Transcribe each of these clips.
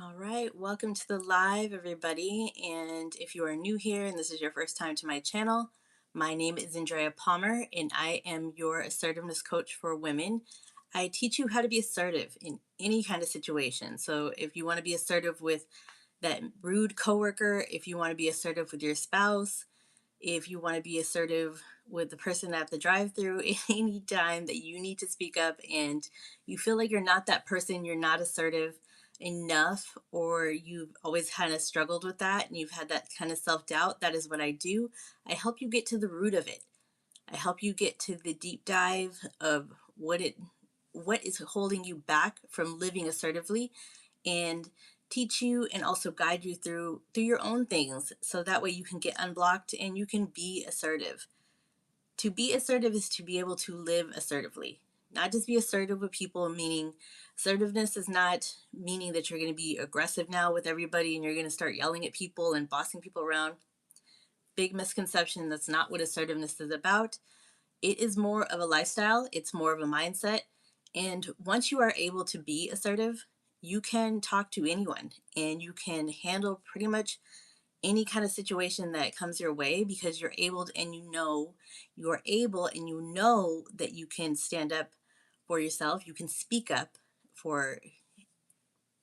All right, welcome to the live, everybody. And if you are new here and this is your first time to my channel, my name is Andrea Palmer, and I am your assertiveness coach for women. I teach you how to be assertive in any kind of situation. So if you want to be assertive with that rude coworker, if you want to be assertive with your spouse, if you want to be assertive with the person at the drive-through, any time that you need to speak up and you feel like you're not that person, you're not assertive enough, or you've always kind of struggled with that and you've had that kind of self-doubt, that is what I do. I help you get to the root of it. I help you get to the deep dive of what is holding you back from living assertively, and teach you and also guide you through your own things, so that way you can get unblocked and you can be assertive. To be assertive is to be able to live assertively, not just be assertive with people, meaning assertiveness is not meaning that you're going to be aggressive now with everybody and you're going to start yelling at people and bossing people around. Big misconception. That's not what assertiveness is about. It is more of a lifestyle, it's more of a mindset. And once you are able to be assertive, you can talk to anyone and you can handle pretty much any kind of situation that comes your way, because you're able to, and you're able and you know that you can stand up for yourself, you can speak up for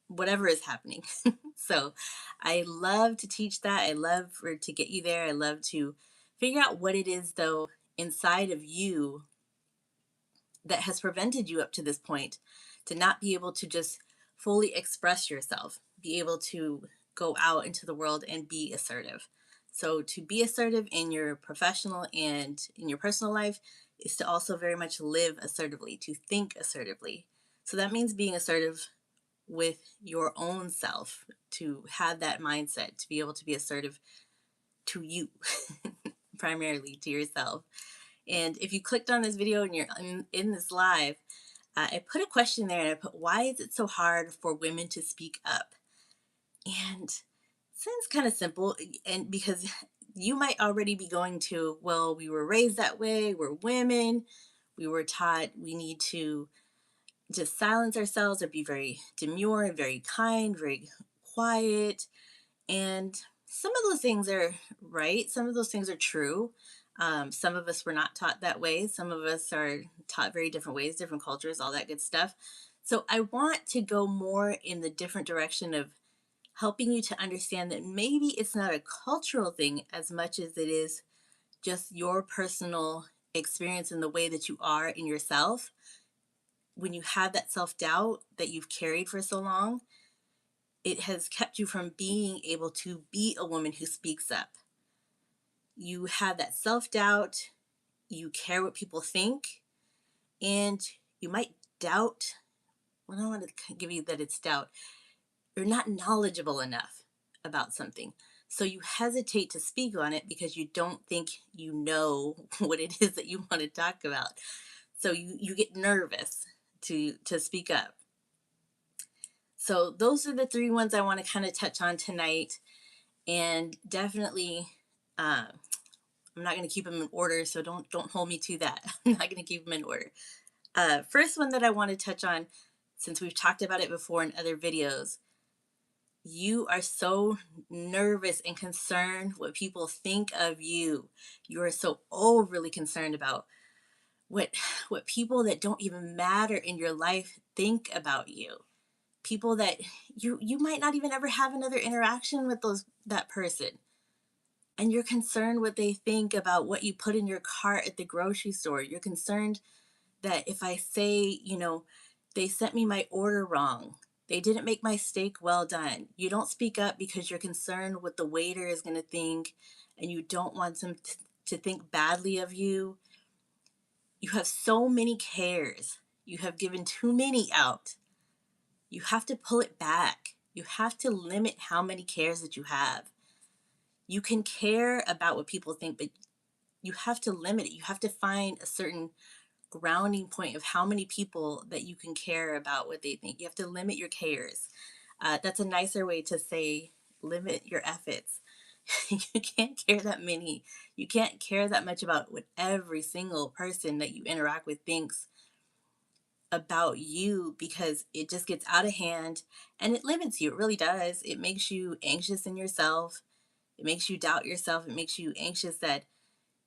whatever is happening. So I love to teach that. I love to get you there. I love to figure out what it is, though, inside of you that has prevented you up to this point to not be able to just fully express yourself, be able to go out into the world and be assertive. So, to be assertive in your professional and in your personal life is to also very much live assertively, to think assertively. So, that means being assertive with your own self, to have that mindset, to be able to be assertive to you, primarily to yourself. And if you clicked on this video and you're in this live, I put a question there and I put, why is it so hard for women to speak up? And it sounds kind of simple. And because you might already be going to, well, we were raised that way, we're women, we were taught we need to just silence ourselves or be very demure and very kind, very quiet. And some of those things are right. Some of those things are true. Some of us were not taught that way. Some of us are taught very different ways, different cultures, all that good stuff. So I want to go more in the different direction of helping you to understand that maybe it's not a cultural thing as much as it is just your personal experience and the way that you are in yourself. When you have that self doubt that you've carried for so long, it has kept you from being able to be a woman who speaks up. You have that self doubt, you care what people think, and you might doubt. Well, I don't want to give you that it's doubt. You're not knowledgeable enough about something. So you hesitate to speak on it because you don't think you know what it is that you want to talk about. So you get nervous to speak up. So those are the three ones I want to kind of touch on tonight. And definitely, I'm not going to keep them in order, so don't hold me to that. I'm not going to keep them in order. First one that I want to touch on, since we've talked about it before in other videos, you are so nervous and concerned what people think of you. You are so overly concerned about what what people that don't even matter in your life think about you. People that you might not even ever have another interaction with that person, and you're concerned what they think about what you put in your cart at the grocery store. You're concerned that if I say, they sent me my order wrong, they didn't make my steak well done. You don't speak up because you're concerned what the waiter is going to think, and you don't want them to think badly of you. You have so many cares. You have given too many out. You have to pull it back. You have to limit how many cares that you have. You can care about what people think, but you have to limit it. You have to find a certain grounding point of how many people that you can care about what they think. You have to limit your cares. That's a nicer way to say limit your efforts. You can't care that many. You can't care that much about what every single person that you interact with thinks. about you because it just gets out of hand and it limits you. It really does. It makes you anxious in yourself. It makes you doubt yourself. It makes you anxious that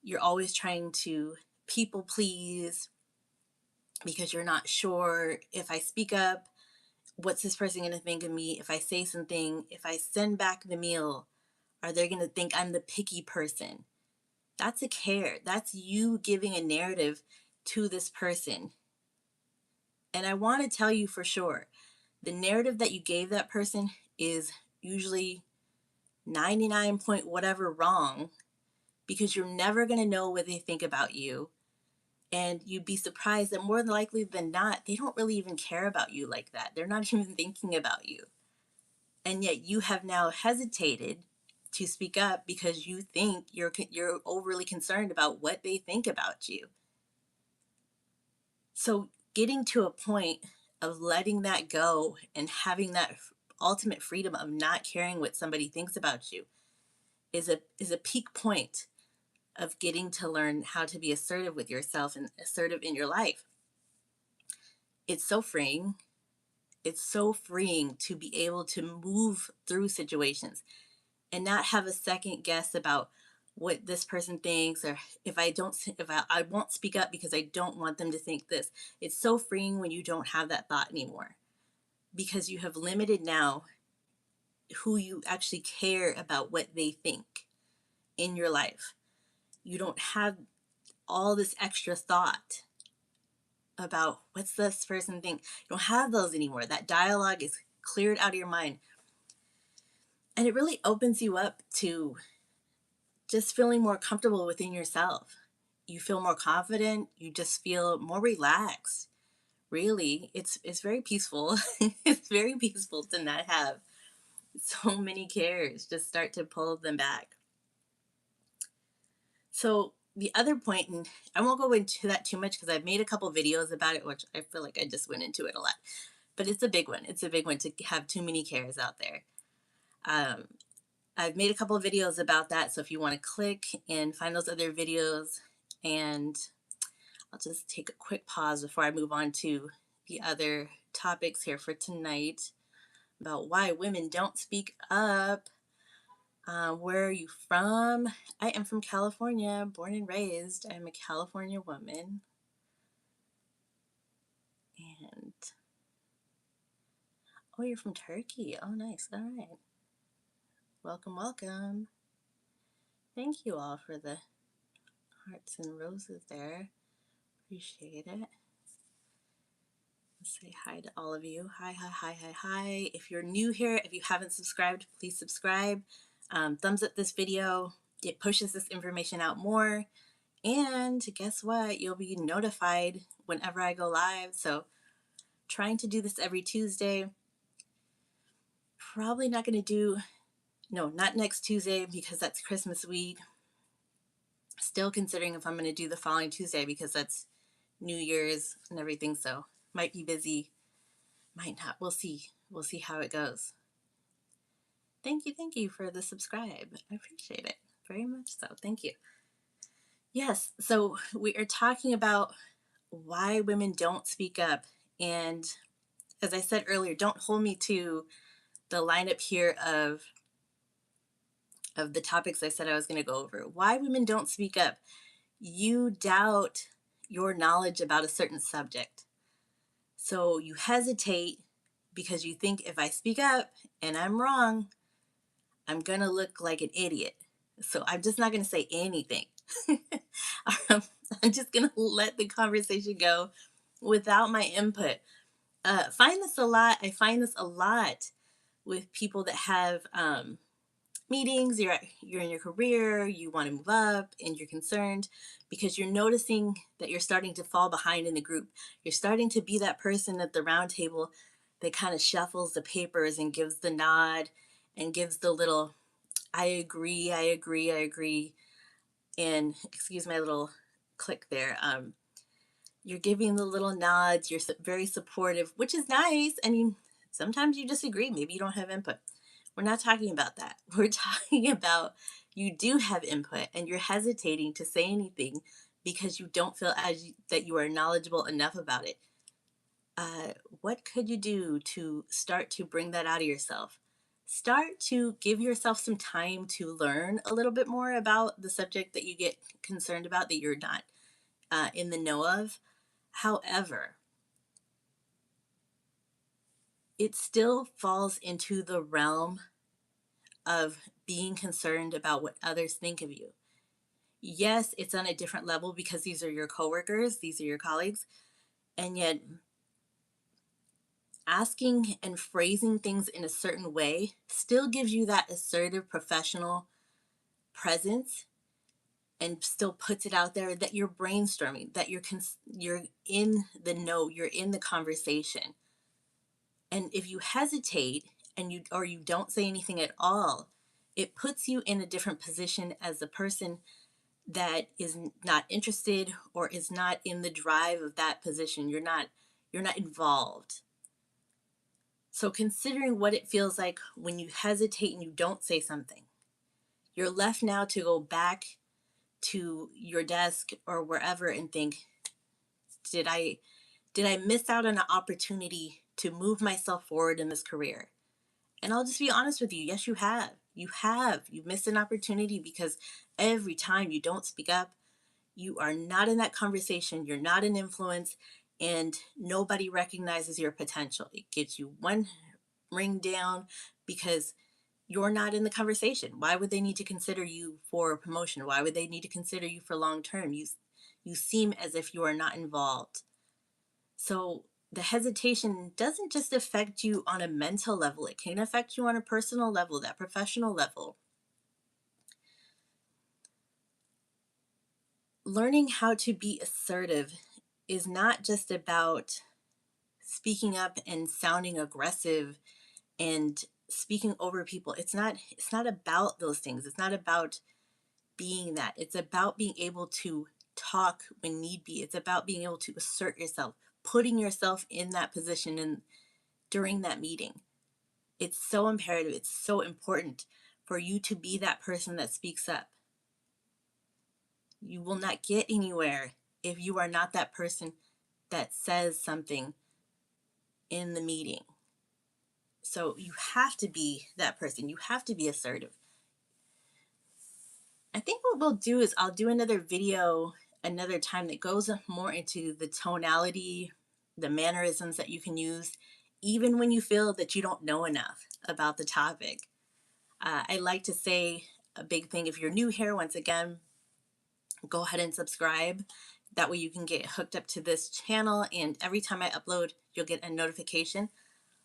you're always trying to people please because you're not sure if I speak up, what's this person going to think of me? If I say something, if I send back the meal, are they going to think I'm the picky person? That's a care. That's you giving a narrative to this person. And I want to tell you for sure, the narrative that you gave that person is usually 99 point whatever wrong because you're never going to know what they think about you. And you'd be surprised that more likely than not, they don't really even care about you like that. They're not even thinking about you. And yet you have now hesitated to speak up because you think you're overly concerned about what they think about you. So getting to a point of letting that go and having that ultimate freedom of not caring what somebody thinks about you is a peak point of getting to learn how to be assertive with yourself and assertive in your life. It's so freeing. It's so freeing to be able to move through situations and not have a second guess about what this person thinks, or if I won't speak up because I don't want them to think this. It's so freeing when you don't have that thought anymore because you have limited now who you actually care about what they think in your life. You don't have all this extra thought about what's this person think. You don't have those anymore. That dialogue is cleared out of your mind. And it really opens you up to just feeling more comfortable within yourself. You feel more confident, you just feel more relaxed. Really, it's very peaceful. It's very peaceful to not have so many cares. Just start to pull them back. So the other point, and I won't go into that too much because I've made a couple videos about it, which I feel like I just went into it a lot. But it's a big one. It's a big one to have too many cares out there. Um, I've made a couple of videos about that. So if you want to click and find those other videos, and I'll just take a quick pause before I move on to the other topics here for tonight about why women don't speak up. Where are you from? I am from California, born and raised. I'm a California woman. And oh, you're from Turkey. Oh, nice. All right. Welcome, welcome. Thank you all for the hearts and roses there. Appreciate it. Say hi to all of you. Hi, hi, hi, hi, hi. If you're new here, if you haven't subscribed, please subscribe. Thumbs up this video. It pushes this information out more. And guess what? You'll be notified whenever I go live. So trying to do this every Tuesday. Probably not going to do, no, not next Tuesday because that's Christmas week. Still considering if I'm going to do the following Tuesday because that's New Year's and everything. So might be busy. Might not. We'll see. We'll see how it goes. Thank you for the subscribe. I appreciate it very much so. Thank you. Yes, so we are talking about why women don't speak up. And as I said earlier, don't hold me to the lineup here of the topics I said I was going to go over. Why women don't speak up. You doubt your knowledge about a certain subject. So you hesitate because you think if I speak up and I'm wrong, I'm going to look like an idiot. So I'm just not going to say anything. I'm just going to let the conversation go without my input. Find this a lot. I find this a lot with people that have meetings. You're in your career, you want to move up, and you're concerned because you're noticing that you're starting to fall behind in the group. You're starting to be that person at the round table that kind of shuffles the papers and gives the nod and gives the little I agree, I agree, I agree. And excuse my little click there. You're giving the little nods. You're very supportive, which is nice. I mean, sometimes you disagree. Maybe you don't have input. We're not talking about that. We're talking about you do have input and you're hesitating to say anything because you don't feel that you are knowledgeable enough about it. uh, what could you do to start to bring that out of yourself? Start to give yourself some time to learn a little bit more about the subject that you get concerned about, that you're not in the know of. However, it still falls into the realm of being concerned about what others think of you. Yes, it's on a different level because these are your coworkers, these are your colleagues, and yet asking and phrasing things in a certain way still gives you that assertive professional presence, and still puts it out there that you're brainstorming, that you're in the know, you're in the conversation. And if you hesitate and you don't say anything at all, it puts you in a different position as the person that is not interested or is not in the drive of that position. You're not involved. So considering what it feels like when you hesitate and you don't say something, you're left now to go back to your desk or wherever and think, did I did I miss out on an opportunity to move myself forward in this career? And I'll just be honest with you. Yes, you have. You have. You've missed an opportunity because every time you don't speak up, you are not in that conversation. You're not an influence, and nobody recognizes your potential. It gives you one ring down because you're not in the conversation. Why would they need to consider you for promotion? Why would they need to consider you for long term? You seem as if you are not involved. So the hesitation doesn't just affect you on a mental level, it can affect you on a personal level, that professional level. Learning how to be assertive is not just about speaking up and sounding aggressive and speaking over people. It's not about those things. It's not about being that. It's about being able to talk when need be. It's about being able to assert yourself, putting yourself in that position and during that meeting. It's so imperative. It's so important for you to be that person that speaks up. You will not get anywhere if you are not that person that says something in the meeting. So you have to be that person. You have to be assertive. I think what we'll do is I'll do another video another time that goes more into the tonality, the mannerisms that you can use, even when you feel that you don't know enough about the topic. I like to say a big thing, if you're new here, once again, go ahead and subscribe. That way you can get hooked up to this channel, and every time I upload, you'll get a notification.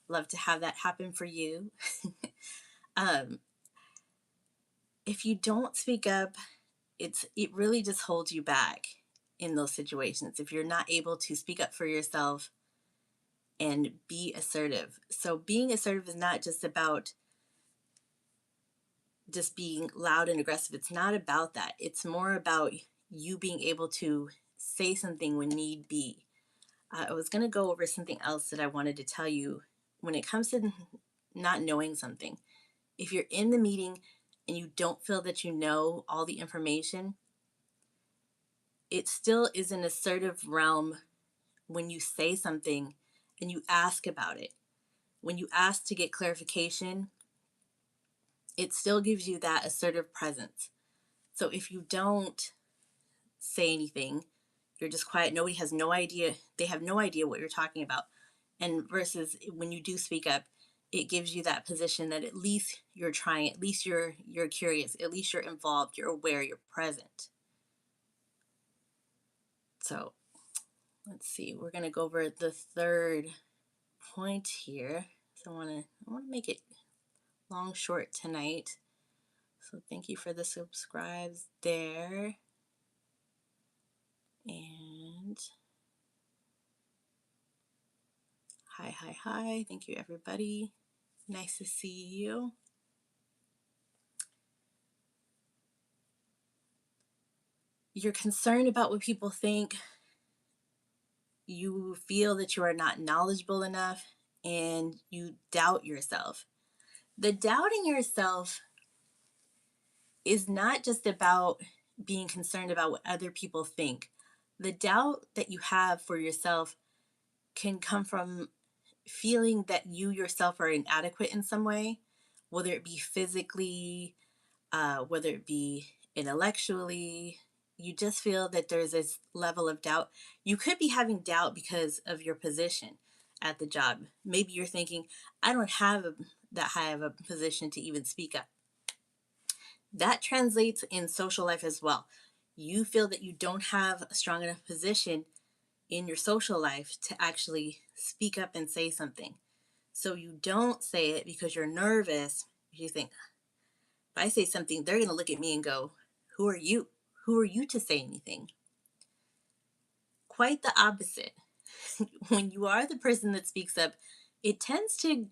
Love to have that happen for you. um, if you don't speak up, it really just holds you back in those situations if you're not able to speak up for yourself and be assertive. So being assertive is not just about just being loud and aggressive. It's not about that. It's more about you being able to say something when need be. I was going to go over something else that I wanted to tell you when it comes to not knowing something. If you're in the meeting and you don't feel that you know all the information, it still is an assertive realm when you say something and you ask about it. When you ask to get clarification, it still gives you that assertive presence. So if you don't say anything, you're just quiet, nobody has no idea, they have no idea what you're talking about. And versus when you do speak up, it gives you that position that at least you're trying, at least you're curious, at least you're involved, you're aware, you're present. So let's see, we're going to go over the third point here. So I want to make it long short tonight. So thank you for the subscribes there. And hi, hi, hi. Thank you, everybody. Nice to see you. You're concerned about what people think. You feel that you are not knowledgeable enough, and you doubt yourself. The doubting yourself is not just about being concerned about what other people think. The doubt that you have for yourself can come from feeling that you yourself are inadequate in some way, whether it be physically, whether it be intellectually. You just feel that there's this level of doubt. You could be having doubt because of your position at the job. Maybe you're thinking, I don't have that high of a position to even speak up. That translates in social life as well. You feel that you don't have a strong enough position in your social life to actually speak up and say something. So you don't say it because you're nervous. You think, if I say something, they're going to look at me and go, who are you? Who are you to say anything? Quite the opposite. When you are the person that speaks up, it tends to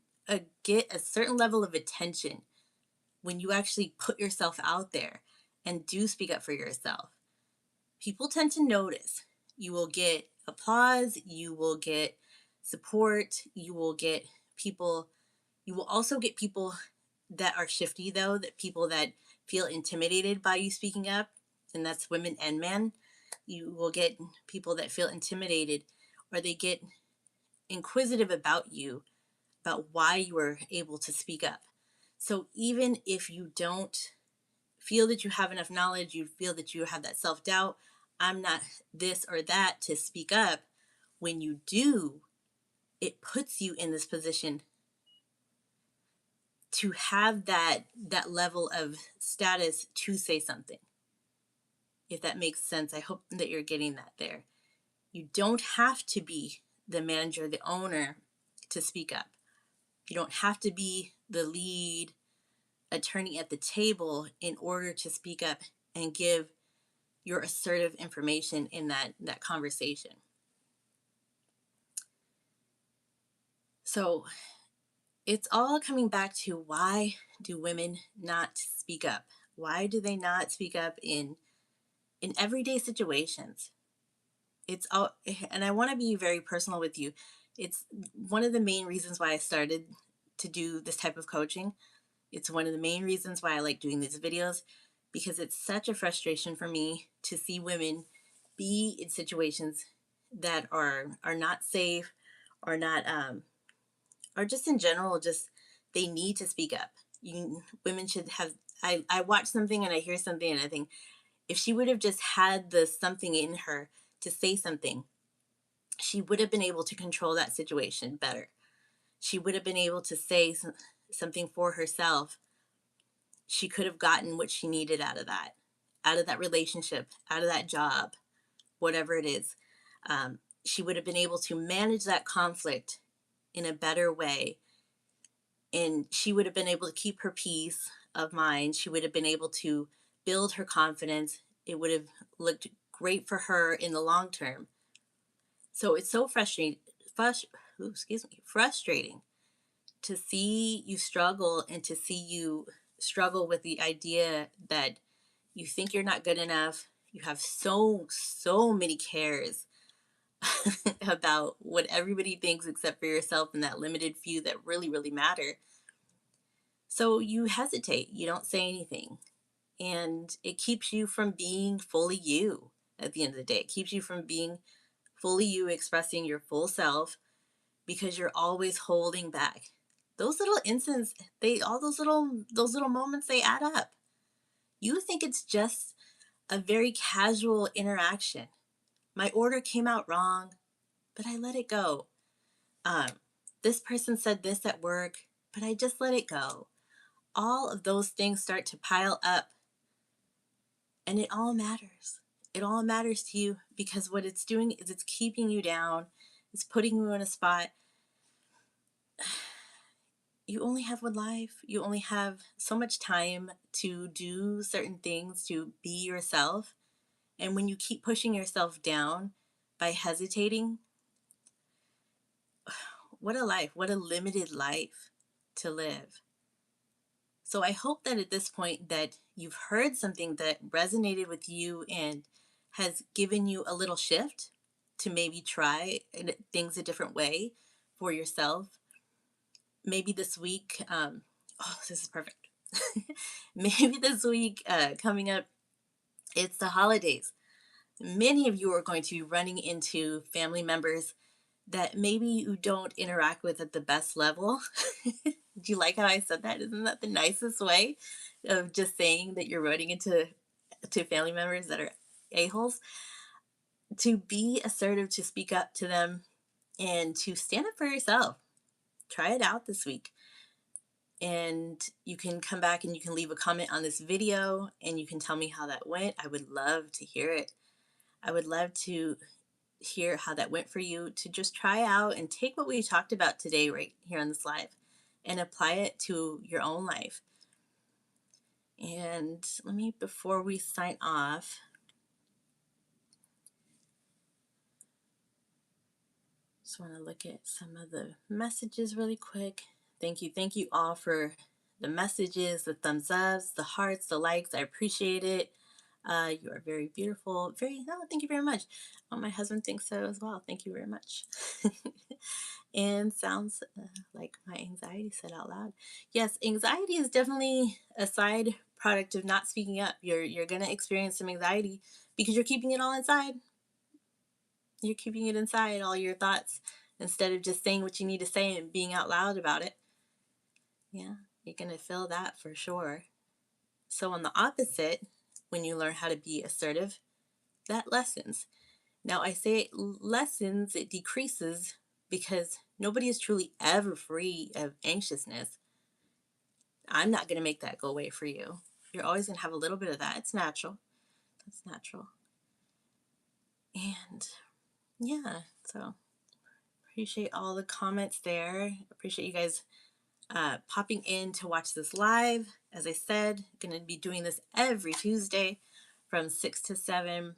get a certain level of attention when you actually put yourself out there and do speak up for yourself. People tend to notice. You will get applause, you will get support, you will get people, you will also get people that are shifty, though, that people that feel intimidated by you speaking up, and that's women and men. You will get people that feel intimidated, or they get inquisitive about you, about why you were able to speak up. So even if you don't feel that you have enough knowledge, you feel that you have that self doubt, I'm not this or that to speak up, when you do, it puts you in this position to have that level of status to say something. If that makes sense, I hope that you're getting that there. You don't have to be the manager, the owner to speak up. You don't have to be the lead attorney at the table in order to speak up and give your assertive information in that conversation. So it's all coming back to, why do women not speak up? Why do they not speak up in everyday situations? It's all, and I want to be very personal with you. It's one of the main reasons why I started to do this type of coaching. It's one of the main reasons why I like doing these videos, because it's such a frustration for me to see women be in situations that are not safe, or not or just in general, just they need to speak up. Women should have. I watch something and I hear something and I think, if she would have just had the something in her to say something, she would have been able to control that situation better. She would have been able to say something for herself. She could have gotten what she needed out of that relationship, out of that job, whatever it is. She would have been able to manage that conflict in a better way. And she would have been able to keep her peace of mind. She would have been able to build her confidence. It would have looked great for her in the long term. So it's so frustrating to see you struggle, and to see you struggle with the idea that you think you're not good enough. You have so many cares about what everybody thinks except for yourself and that limited few that really matter. So you hesitate, you don't say anything, and it keeps you from being fully you. At the end of the day, it keeps you from being fully you, expressing your full self, because you're always holding back. Those little incidents, all those little moments, they add up. You think it's just a very casual interaction. My order came out wrong, but I let it go. Um, this person said this at work, but I just let it go. All of those things start to pile up, and it all matters. It all matters to you, because what it's doing is it's keeping you down. It's putting you in a spot. You only have one life. You only have so much time to do certain things, to be yourself. And when you keep pushing yourself down by hesitating, what a life, what a limited life to live. So I hope that at this point that you've heard something that resonated with you and has given you a little shift to maybe try things a different way for yourself. Maybe this week, oh, this is perfect. Maybe this week coming up, it's the holidays. Many of you are going to be running into family members that maybe you don't interact with at the best level. Do you like how I said that? Isn't that the nicest way of just saying that you're running into family members that are a-holes? To be assertive, to speak up to them, and to stand up for yourself. Try it out this week. And you can come back and you can leave a comment on this video and you can tell me how that went. I would love to hear it. I would love to hear how that went for you, to just try out and take what we talked about today right here on this live and apply it to your own life. And let me, before we sign off, just want to look at some of the messages really quick. Thank you all for the messages, the thumbs ups, the hearts, the likes. I appreciate it. You are very beautiful. Thank you very much. Oh, my husband thinks so as well. Thank you very much. And sounds like my anxiety said out loud. Yes, anxiety is definitely a side product of not speaking up. You're gonna experience some anxiety because you're keeping it all inside. You're keeping it inside, all your thoughts, instead of just saying what you need to say and being out loud about it. Yeah, you're gonna feel that for sure. So on the opposite, when you learn how to be assertive, that lessens. Now I say it lessens, it decreases, because nobody is truly ever free of anxiousness. I'm not going to make that go away for you. You're always going to have a little bit of that. It's natural. That's natural. And yeah, so appreciate all the comments there. Appreciate you guys popping in to watch this live. As I said, I'm going to be doing this every Tuesday from 6 to 7.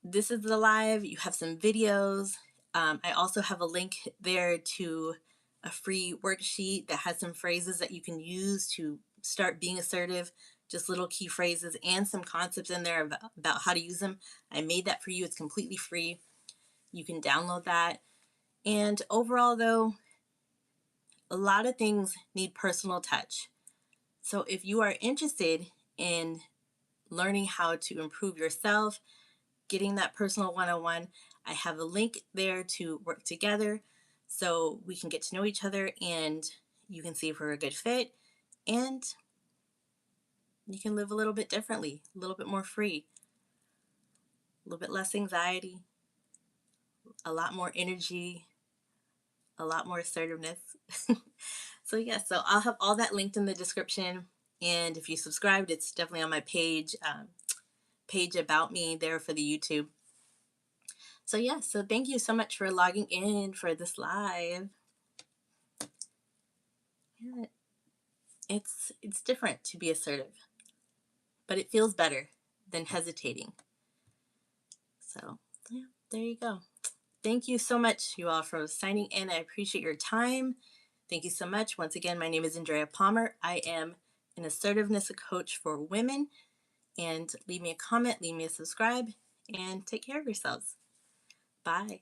This is the live. You have some videos. I also have a link there to a free worksheet that has some phrases that you can use to start being assertive, just little key phrases and some concepts in there about how to use them. I made that for you. It's completely free. You can download that. And overall, though, a lot of things need personal touch. So if you are interested in learning how to improve yourself, getting that personal one-on-one, I have a link there to work together so we can get to know each other and you can see if we're a good fit and you can live a little bit differently, a little bit more free, a little bit less anxiety, a lot more energy, a lot more assertiveness. So yeah, so I'll have all that linked in the description. And if you subscribed, it's definitely on my page about me there for the YouTube. So yeah, so thank you so much for logging in for this live. Yeah, it's different to be assertive, but it feels better than hesitating. So yeah, there you go. Thank you so much, you all, for signing in. I appreciate your time. Thank you so much. Once again, my name is Andrea Palmer. I am an assertiveness coach for women. And leave me a comment, leave me a subscribe, and take care of yourselves. Bye.